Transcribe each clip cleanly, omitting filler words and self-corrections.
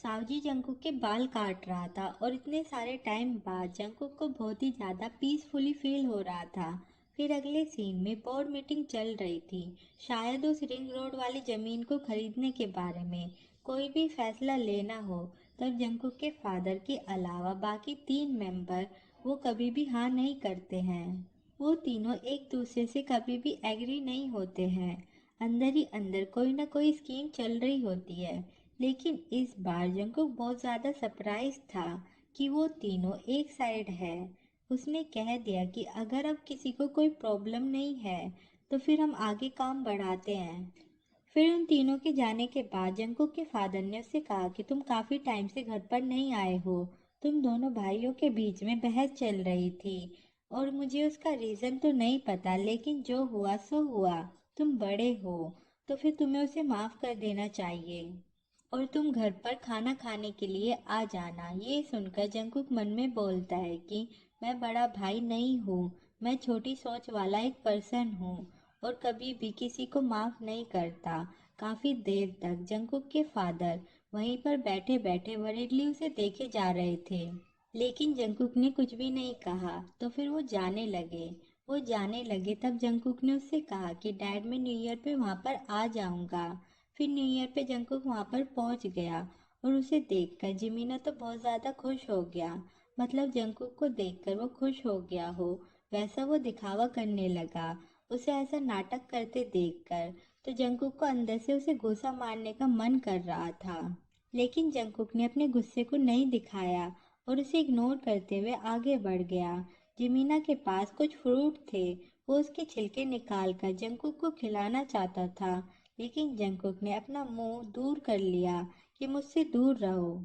Saoji Jungkook के बाल काट रहा था और इतने सारे टाइम बाद जंकुक को बहुत ही ज़्यादा पीसफुली फील हो रहा था। फिर अगले सीन में बोर्ड मीटिंग चल रही थी, शायद उस रिंग रोड वाली ज़मीन को खरीदने के बारे में। कोई भी फैसला लेना हो तब जंकुक के फादर के अलावा बाकी 3 मेंबर वो कभी भी हाँ नहीं करते हैं। वो तीनों एक दूसरे से कभी भी एग्री नहीं होते हैं। अंदर ही अंदर कोई ना कोई स्कीम चल रही होती है। लेकिन इस बार जंकुक बहुत ज़्यादा सरप्राइज था कि वो तीनों एक साइड है। उसने कह दिया कि अगर अब किसी को कोई प्रॉब्लम नहीं है तो फिर हम आगे काम बढ़ाते हैं। फिर उन तीनों के जाने के बाद जंकुक के फादर ने उससे कहा कि तुम काफ़ी टाइम से घर पर नहीं आए हो। तुम दोनों भाइयों के बीच में बहस चल रही थी और मुझे उसका रीज़न तो नहीं पता, लेकिन जो हुआ सो हुआ। तुम बड़े हो तो फिर तुम्हें उसे माफ़ कर देना चाहिए और तुम घर पर खाना खाने के लिए आ जाना। ये सुनकर जंकुक मन में बोलता है कि मैं बड़ा भाई नहीं हूँ, मैं छोटी सोच वाला एक पर्सन हूँ और कभी भी किसी को माफ नहीं करता। काफी देर तक जंकुक के फादर वहीं पर बैठे बैठे वरीडली उसे देखे जा रहे थे, लेकिन जंकुक ने कुछ भी नहीं कहा। तो फिर वो जाने लगे तब जंकुक ने उससे कहा कि डैड मैं न्यू ईयर पे वहाँ पर आ जाऊँगा। फिर न्यू ईयर पे जंकुक वहाँ पर पहुँच गया और उसे देखकर जिमीना तो बहुत ज़्यादा खुश हो गया। मतलब जंकुक को देखकर वो खुश हो गया हो वैसा वो दिखावा करने लगा। उसे ऐसा नाटक करते देखकर तो जंकुक को अंदर से उसे गुस्सा मारने का मन कर रहा था, लेकिन जंकुक ने अपने गुस्से को नहीं दिखाया और उसे इग्नोर करते हुए आगे बढ़ गया। जिमीना के पास कुछ फ्रूट थे, वो उसके छिलके निकालकर जंकुक को खिलाना चाहता था, लेकिन जंकुक ने अपना मुंह दूर कर लिया कि मुझसे दूर रहो।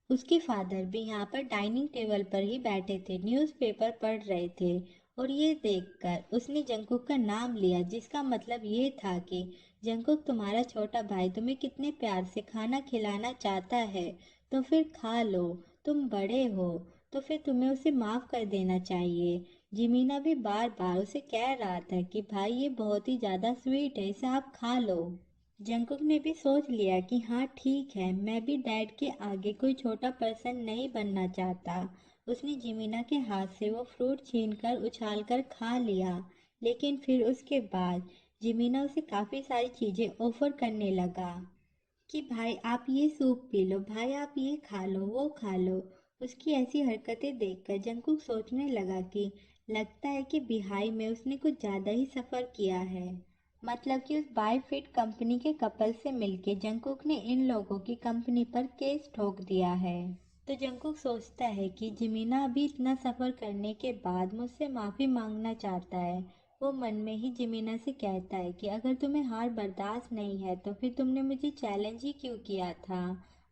उसके फादर भी यहाँ पर डाइनिंग टेबल पर ही बैठे थे, न्यूज़पेपर पढ़ रहे थे और ये देखकर उसने जंकुक का नाम लिया, जिसका मतलब ये था कि जंकुक तुम्हारा छोटा भाई तुम्हें कितने प्यार से खाना खिलाना चाहता है, तो फिर खा लो। तुम बड़े हो तो फिर तुम्हें उसे माफ कर देना चाहिए। जिमीना भी बार बार उसे कह रहा था कि भाई ये बहुत ही ज्यादा स्वीट है, इसे आप खा लो। जंकुक ने भी सोच लिया कि हाँ ठीक है, मैं भी डैड के आगे कोई छोटा पर्सन नहीं बनना चाहता। उसने जिमीना के हाथ से वो फ्रूट छीनकर उछालकर खा लिया, लेकिन फिर उसके बाद जिमीना उसे काफ़ी सारी चीज़ें ऑफर करने लगा कि भाई आप ये सूप पी लो, भाई आप ये खा लो, वो खा लो। उसकी ऐसी हरकतें देखकर जंकुक सोचने लगा कि लगता है कि बिहाई में उसने कुछ ज़्यादा ही सफ़र किया है। मतलब कि उस बायफिट कंपनी के कपल से मिलके जंकुक ने इन लोगों की कंपनी पर केस ठोक दिया है। तो जंकुक सोचता है कि जिमीना अभी इतना सफ़र करने के बाद मुझसे माफ़ी मांगना चाहता है। वो मन में ही जिमीना से कहता है कि अगर तुम्हें हार बर्दाश्त नहीं है तो फिर तुमने मुझे चैलेंज ही क्यों किया था।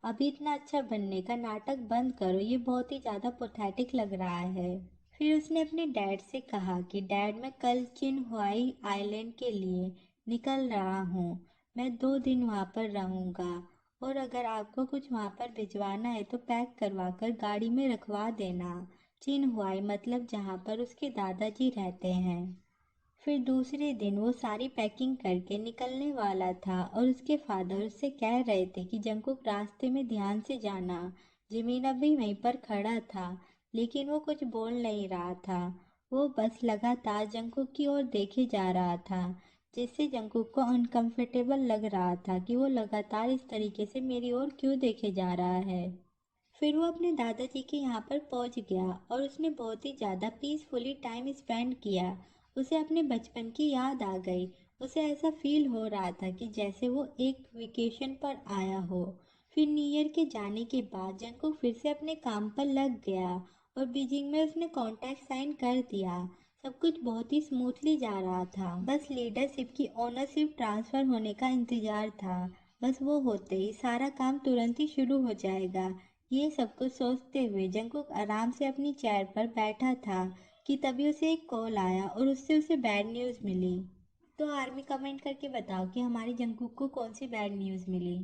अभी इतना अच्छा बनने का नाटक बंद करो, ये बहुत ही ज़्यादा पैथेटिक लग रहा है। फिर उसने अपने डैड से कहा कि डैड मैं कल चिनहुआई आइलैंड के लिए निकल रहा हूँ। मैं 2 दिन वहाँ पर रहूँगा और अगर आपको कुछ वहाँ पर भिजवाना है तो पैक करवा कर गाड़ी में रखवा देना। चिनहुआई मतलब जहाँ पर उसके दादाजी रहते हैं। फिर दूसरे दिन वो सारी पैकिंग करके निकलने वाला था और उसके फादर उससे कह रहे थे कि जंकुक रास्ते में ध्यान से जाना। जिमीना भी वहीं पर खड़ा था, लेकिन वो कुछ बोल नहीं रहा था। वो बस लगातार जंकुक की ओर देखे जा रहा था, जिससे जंकुक को अनकंफर्टेबल लग रहा था कि वो लगातार इस तरीके से मेरी ओर क्यों देखे जा रहा है। फिर वो अपने दादाजी के यहाँ पर पहुँच गया और उसने बहुत ही ज़्यादा पीसफुली टाइम स्पेंड किया। उसे अपने बचपन की याद आ गई। उसे ऐसा फील हो रहा था कि जैसे वो एक वेकेशन पर आया हो। फिर न्यू ईयर के जाने के बाद जंकुक फिर से अपने काम पर लग गया और बीजिंग में उसने कॉन्ट्रैक्ट साइन कर दिया। सब कुछ बहुत ही स्मूथली जा रहा था, बस लीडरशिप की ओनरशिप ट्रांसफ़र होने का इंतज़ार था। बस वो होते ही सारा काम तुरंत ही शुरू हो जाएगा। ये सब कुछ सोचते हुए जंकुक आराम से अपनी चेयर पर बैठा था कि तभी उसे एक कॉल आया और उससे उसे बैड न्यूज़ मिली। तो आर्मी कमेंट करके बताओ कि हमारी जंकुक को कौन सी बैड न्यूज़ मिली।